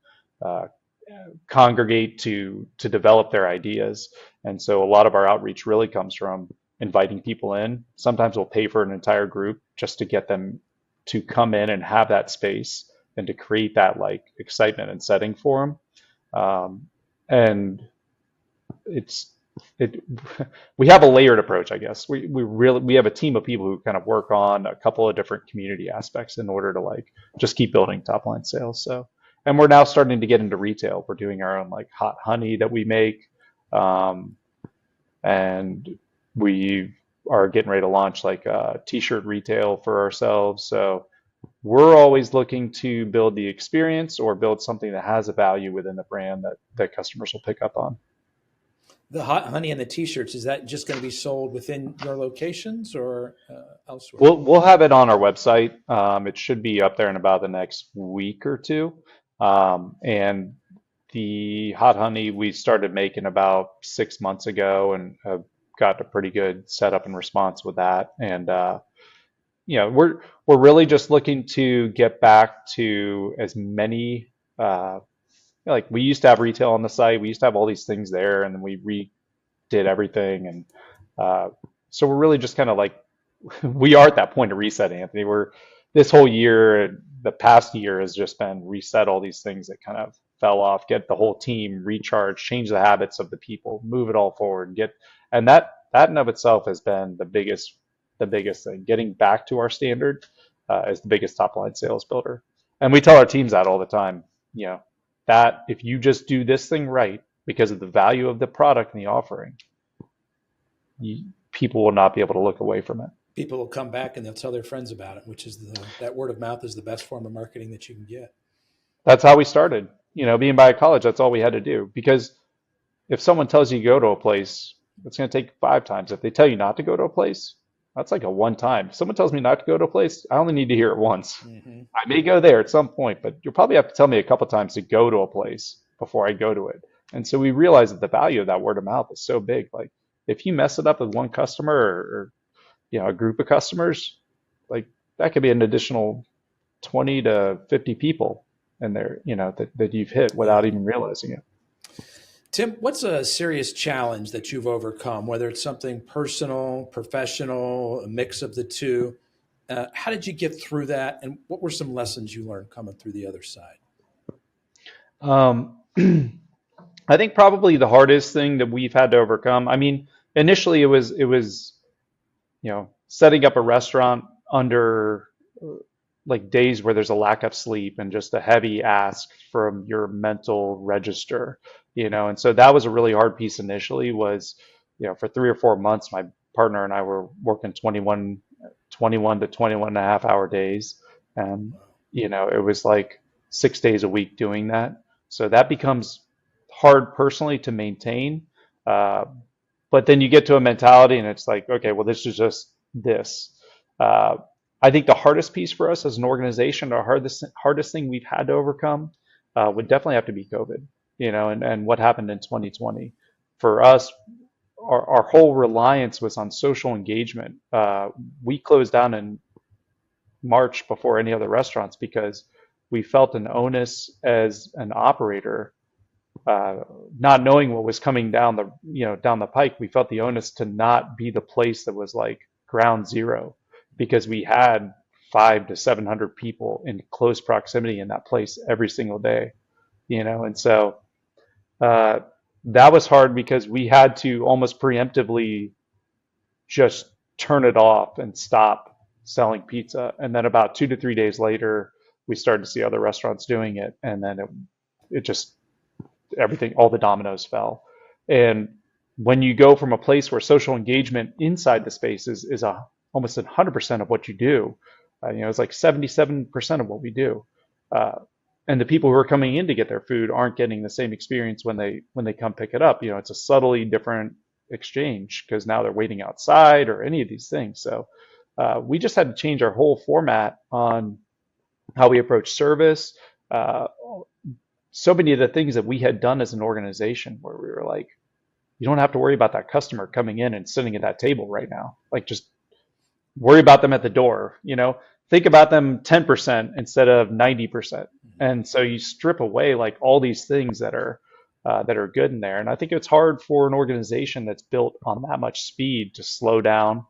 [SPEAKER 2] congregate to develop their ideas. And so a lot of our outreach really comes from inviting people in. Sometimes we'll pay for an entire group just to get them to come in and have that space and to create that like excitement and setting for them. And it's it we have a layered approach, I guess. We have a team of people who kind of work on a couple of different community aspects in order to like just keep building top line sales. So, and we're now starting to get into retail. We're doing our own like hot honey that we make, and we are getting ready to launch like a t-shirt retail for ourselves. So we're always looking to build the experience or build something that has a value within the brand that customers will pick up on.
[SPEAKER 1] The hot honey and the t-shirts, is that just going to be sold within your locations or elsewhere?
[SPEAKER 2] We'll have it on our website. It should be up there in about the next week or two. And the hot honey we started making about 6 months ago and have got a pretty good setup and response with that. And we're really just looking to get back to as many like we used to have retail on the site. We used to have all these things there, and then we redid everything. And so we're really just kind of like we are at that point of reset, Anthony. We're this whole year, the past year has just been reset all these things that kind of fell off, get the whole team recharged, change the habits of the people, move it all forward, and that in of itself has been the biggest thing. Getting back to our standard is the biggest top line sales builder. And we tell our teams that all the time, that if you just do this thing right because of the value of the product and the offering, people will not be able to look away from it.
[SPEAKER 1] People will come back and they'll tell their friends about it, which is that word of mouth is the best form of marketing that you can get.
[SPEAKER 2] That's how we started. Being by college, that's all we had to do. Because if someone tells you to go to a place, it's going to take 5 times. If they tell you not to go to a place, that's like a one time. If someone tells me not to go to a place, I only need to hear it once. Mm-hmm. I may go there at some point, but you'll probably have to tell me a couple times to go to a place before I go to it. And so we realized that the value of that word of mouth is so big. Like if you mess it up with one customer or a group of customers, like that could be an additional 20 to 50 people in there, that you've hit without even realizing it.
[SPEAKER 1] Tim, what's a serious challenge that you've overcome, whether it's something personal, professional, a mix of the two? How did you get through that? And what were some lessons you learned coming through the other side?
[SPEAKER 2] I think probably the hardest thing that we've had to overcome, I mean, initially it was, setting up a restaurant under like days where there's a lack of sleep and just a heavy ask from your mental register, and so that was a really hard piece initially was, for 3 or 4 months, my partner and I were working 21 to 21 and a half hour days. And, it was like 6 days a week doing that. So that becomes hard personally to maintain. But then you get to a mentality and it's like, okay, well, this is just this. I think the hardest piece for us as an organization, the hardest thing we've had to overcome would definitely have to be COVID, and what happened in 2020. For us, our whole reliance was on social engagement. We closed down in March before any other restaurants because we felt an onus as an operator, not knowing what was coming down the pike. We felt the onus to not be the place that was like ground zero, because we had 500 to 700 people in close proximity in that place every single day, and so that was hard because we had to almost preemptively just turn it off and stop selling pizza. And then about 2 to 3 days later, we started to see other restaurants doing it, and then it just everything, all the dominoes fell. And when you go from a place where social engagement inside the space is almost 100% of what you do, it's like 77% of what we do. And the people who are coming in to get their food aren't getting the same experience when they come pick it up. It's a subtly different exchange because now they're waiting outside or any of these things. So we just had to change our whole format on how we approach service. So many of the things that we had done as an organization where we were like, you don't have to worry about that customer coming in and sitting at that table right now. Like just worry about them at the door, think about them 10% instead of 90%. And so you strip away like all these things that are that are good in there. And I think it's hard for an organization that's built on that much speed to slow down,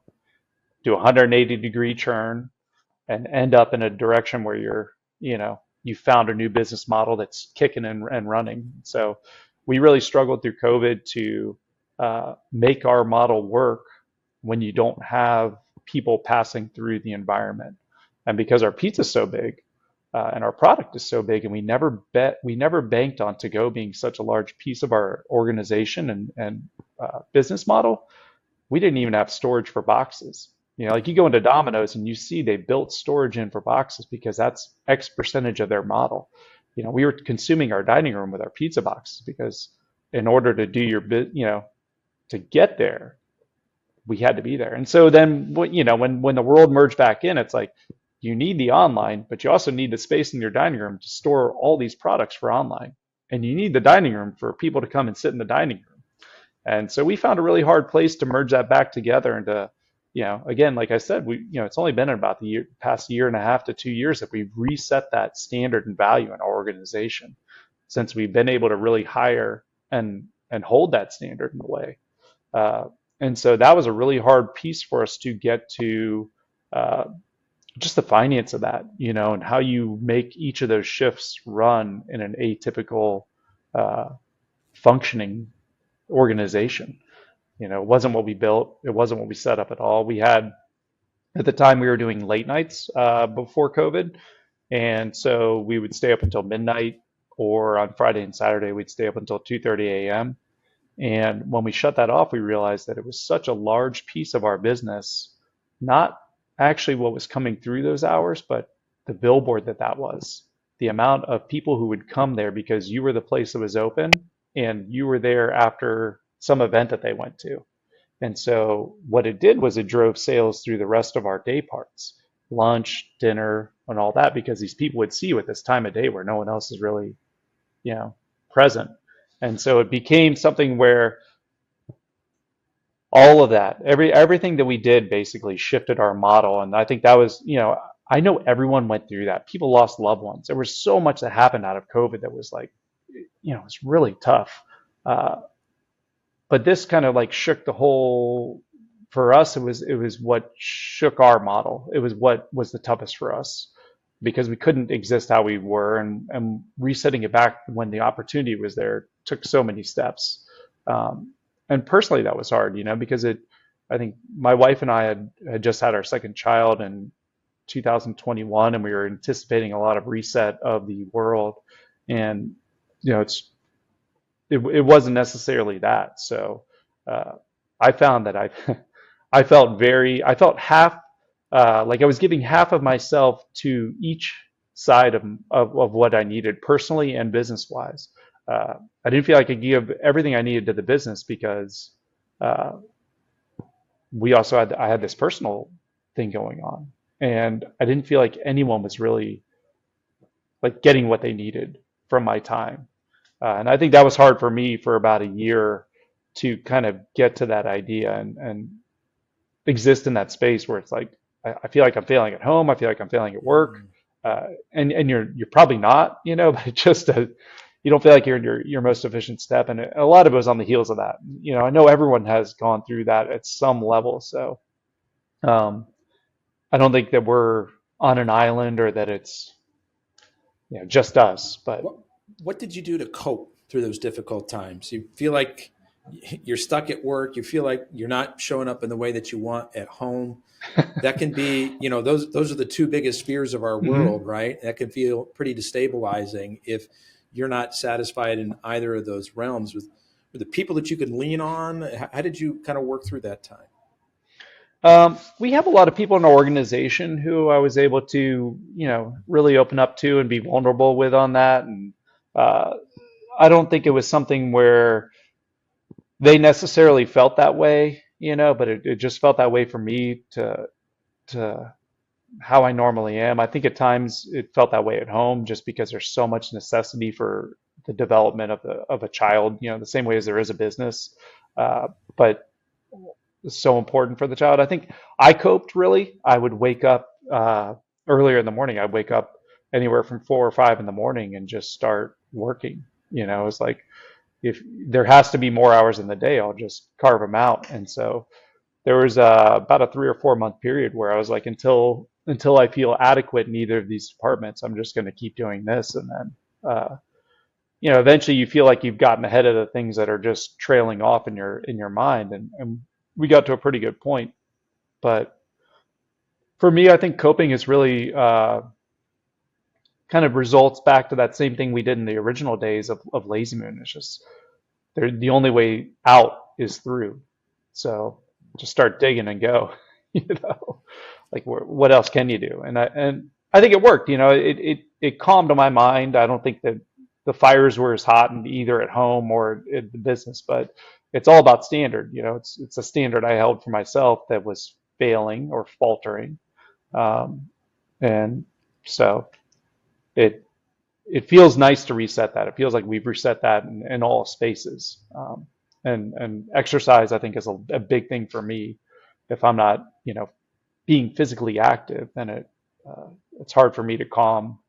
[SPEAKER 2] do a 180-degree churn, and end up in a direction where you found a new business model that's kicking and running. So we really struggled through COVID to make our model work when you don't have people passing through the environment. And because our pizza's so big and our product is so big, and we never banked on to go being such a large piece of our organization and business model, we didn't even have storage for boxes. Like you go into Domino's and you see they built storage in for boxes because that's X percentage of their model. We were consuming our dining room with our pizza boxes because in order to do your bit, to get there, we had to be there. And so then, when the world merged back in, it's like you need the online, but you also need the space in your dining room to store all these products for online, and you need the dining room for people to come and sit in the dining room. And so we found a really hard place to merge that back together and to, again, like I said, it's only been about the past year and a half to 2 years that we've reset that standard and value in our organization since we've been able to really hire and hold that standard in a way. And so that was a really hard piece for us to get to uh, just the finance of that, and how you make each of those shifts run in an atypical uh, functioning organization. It wasn't what we built. It wasn't what we set up at all. We had, at the time, we were doing late nights before COVID. And so we would stay up until midnight, or on Friday and Saturday, we'd stay up until 2:30 a.m. And when we shut that off, we realized that it was such a large piece of our business, not actually what was coming through those hours, but the billboard that was. The amount of people who would come there because you were the place that was open and you were there after some event that they went to. And so what it did was it drove sales through the rest of our day parts, lunch, dinner, and all that, because these people would see you at this time of day where no one else is really, present. And so it became something where all of that, everything that we did basically shifted our model. And I think that was, I know everyone went through that. People lost loved ones. There was so much that happened out of COVID that was like, it's really tough. But this kind of like shook the whole, for us, it was what shook our model. It was what was the toughest for us because we couldn't exist how we were, and resetting it back when the opportunity was there took so many steps. And personally, that was hard, because I think my wife and I had just had our second child in 2021, and we were anticipating a lot of reset of the world. And, it wasn't necessarily that. So I found that I felt half, like I was giving half of myself to each side of what I needed personally and business wise. I didn't feel like I could give everything I needed to the business because uh, I had this personal thing going on, and I didn't feel like anyone was really like getting what they needed from my time. And I think that was hard for me for about a year to kind of get to that idea and exist in that space where it's like I feel like I'm failing at home. I feel like I'm failing at work, and you're probably not, but it just you don't feel like you're in your most efficient step. And a lot of it was on the heels of that. I know everyone has gone through that at some level. So um, I don't think that we're on an island or that it's just us. But
[SPEAKER 1] What what did you do to cope through those difficult times? You feel like you're stuck at work. You feel like you're not showing up in the way that you want at home. That can be, those are the two biggest fears of our
[SPEAKER 2] Mhm.
[SPEAKER 1] world, right? That can feel pretty destabilizing if you're not satisfied in either of those realms with the people that you can lean on. How did you kind of work through that time?
[SPEAKER 2] We have a lot of people in our organization who I was able to, really open up to and be vulnerable with on that. And uh, I don't think it was something where they necessarily felt that way, but it just felt that way for me to how I normally am. I think at times it felt that way at home just because there's so much necessity for the development of a child, the same way as there is a business. But it's so important for the child. I think I coped really. I would wake up earlier in the morning. I'd wake up anywhere from 4 or 5 in the morning and just start working. It's like if there has to be more hours in the day, I'll just carve them out. And so there was about a 3 or 4 month period where I was like, until I feel adequate in either of these departments, I'm just going to keep doing this. And then, eventually you feel like you've gotten ahead of the things that are just trailing off in your mind. And we got to a pretty good point. But for me, I think coping is really kind of results back to that same thing we did in the original days of Lazy Moon. It's just the only way out is through. So just start digging and go. you know, like what else can you do? And I think it worked. It calmed my mind. I don't think that the fires were as hot in either at home or in the business, but it's all about standard. It's a standard I held for myself that was failing or faltering, and so it it feels nice to reset that. It feels like we've reset that in all spaces. And exercise, I think, is a big thing for me. If I'm not, being physically active, then it's hard for me to calm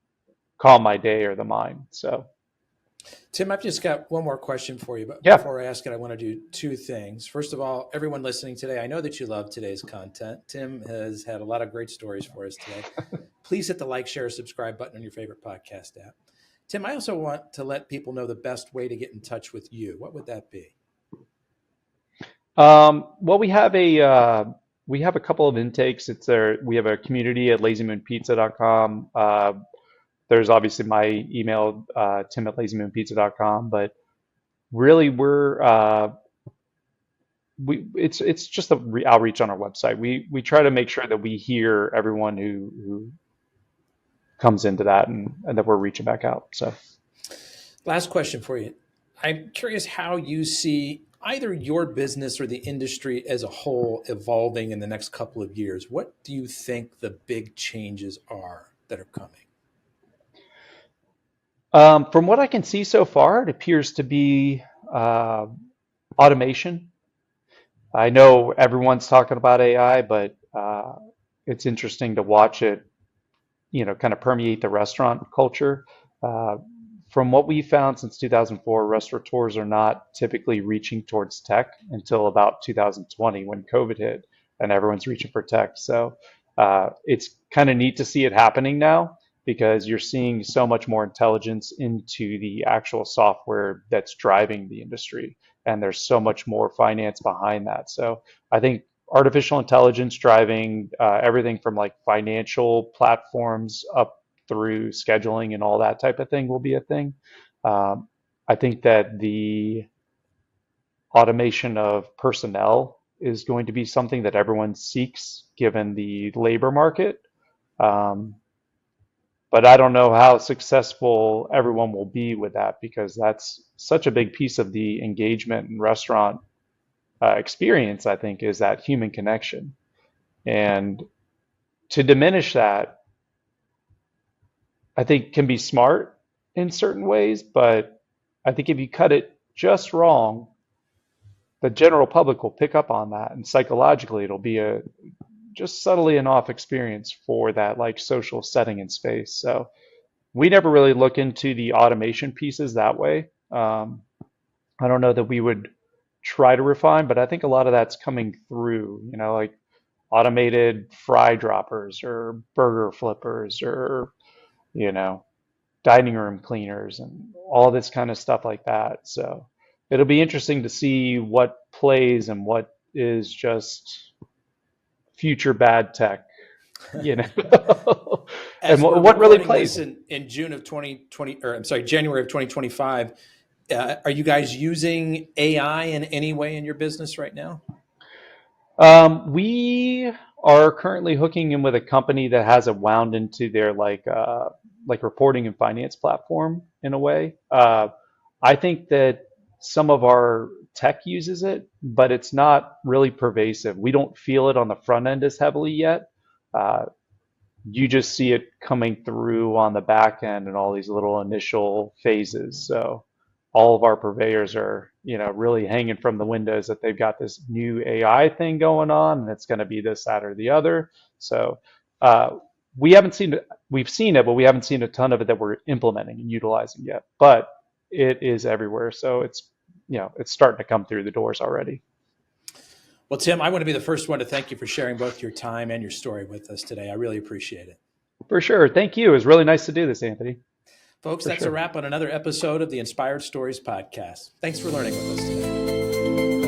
[SPEAKER 2] my day or the mind. So
[SPEAKER 1] Tim, I've just got one more question for you, but
[SPEAKER 2] yeah.
[SPEAKER 1] before I ask it, I want to do two things. First of all, everyone listening today, I know that you love today's content. Tim has had a lot of great stories for us today. Please hit the like, share, subscribe button on your favorite podcast app. Tim, I also want to let people know the best way to get in touch with you. What would that be?
[SPEAKER 2] Well, we have a couple of intakes. We have a community at lazymoonpizza.com. There's obviously my email, tim@lazymoonpizza.com, but really it's just the outreach on our website. We try to make sure that we hear everyone who comes into that and that we're reaching back out. So
[SPEAKER 1] last question for you. I'm curious how you see either your business or the industry as a whole evolving in the next couple of years. What do you think the big changes are that are coming?
[SPEAKER 2] From what I can see so far, it appears to be automation. I know everyone's talking about AI, but it's interesting to watch it, kind of permeate the restaurant culture. From what we found since 2004, restaurateurs are not typically reaching towards tech until about 2020 when COVID hit and everyone's reaching for tech. So it's kind of neat to see it happening now, because you're seeing so much more intelligence into the actual software that's driving the industry. And there's so much more finance behind that. So I think artificial intelligence driving everything from like financial platforms up through scheduling and all that type of thing will be a thing. I think that the automation of personnel is going to be something that everyone seeks given the labor market. But I don't know how successful everyone will be with that, because that's such a big piece of the engagement and restaurant experience, I think, is that human connection. And to diminish that, I think can be smart in certain ways, but I think if you cut it just wrong, the general public will pick up on that, and psychologically it'll be a just subtly an off experience for that like social setting and space. So we never really look into the automation pieces that way. I don't know that we would try to refine, but I think a lot of that's coming through, like automated fry droppers or burger flippers or, dining room cleaners and all this kind of stuff like that. So it'll be interesting to see what plays and what is just future bad tech,
[SPEAKER 1] As
[SPEAKER 2] and
[SPEAKER 1] we're
[SPEAKER 2] what really
[SPEAKER 1] recording
[SPEAKER 2] plays.
[SPEAKER 1] this in June of 2020, or I'm sorry, January of 2025, are you guys using AI in any way in your business right now?
[SPEAKER 2] We are currently hooking in with a company that has it wound into their like reporting and finance platform in a way. I think that some of our tech uses it, but it's not really pervasive. We don't feel it on the front end as heavily yet. You just see it coming through on the back end and all these little initial phases. So all of our purveyors are, really hanging from the windows that they've got this new AI thing going on, and it's going to be this, that, or the other. So we haven't seen it. We've seen it, but we haven't seen a ton of it that we're implementing and utilizing yet. But it is everywhere. So it's it's starting to come through the doors already.
[SPEAKER 1] Well, Tim, I want to be the first one to thank you for sharing both your time and your story with us today. I really appreciate it.
[SPEAKER 2] For sure. Thank you. It was really nice to do this, Anthony.
[SPEAKER 1] Folks, that's a wrap on another episode of the Inspired Stories podcast. Thanks for learning with us today.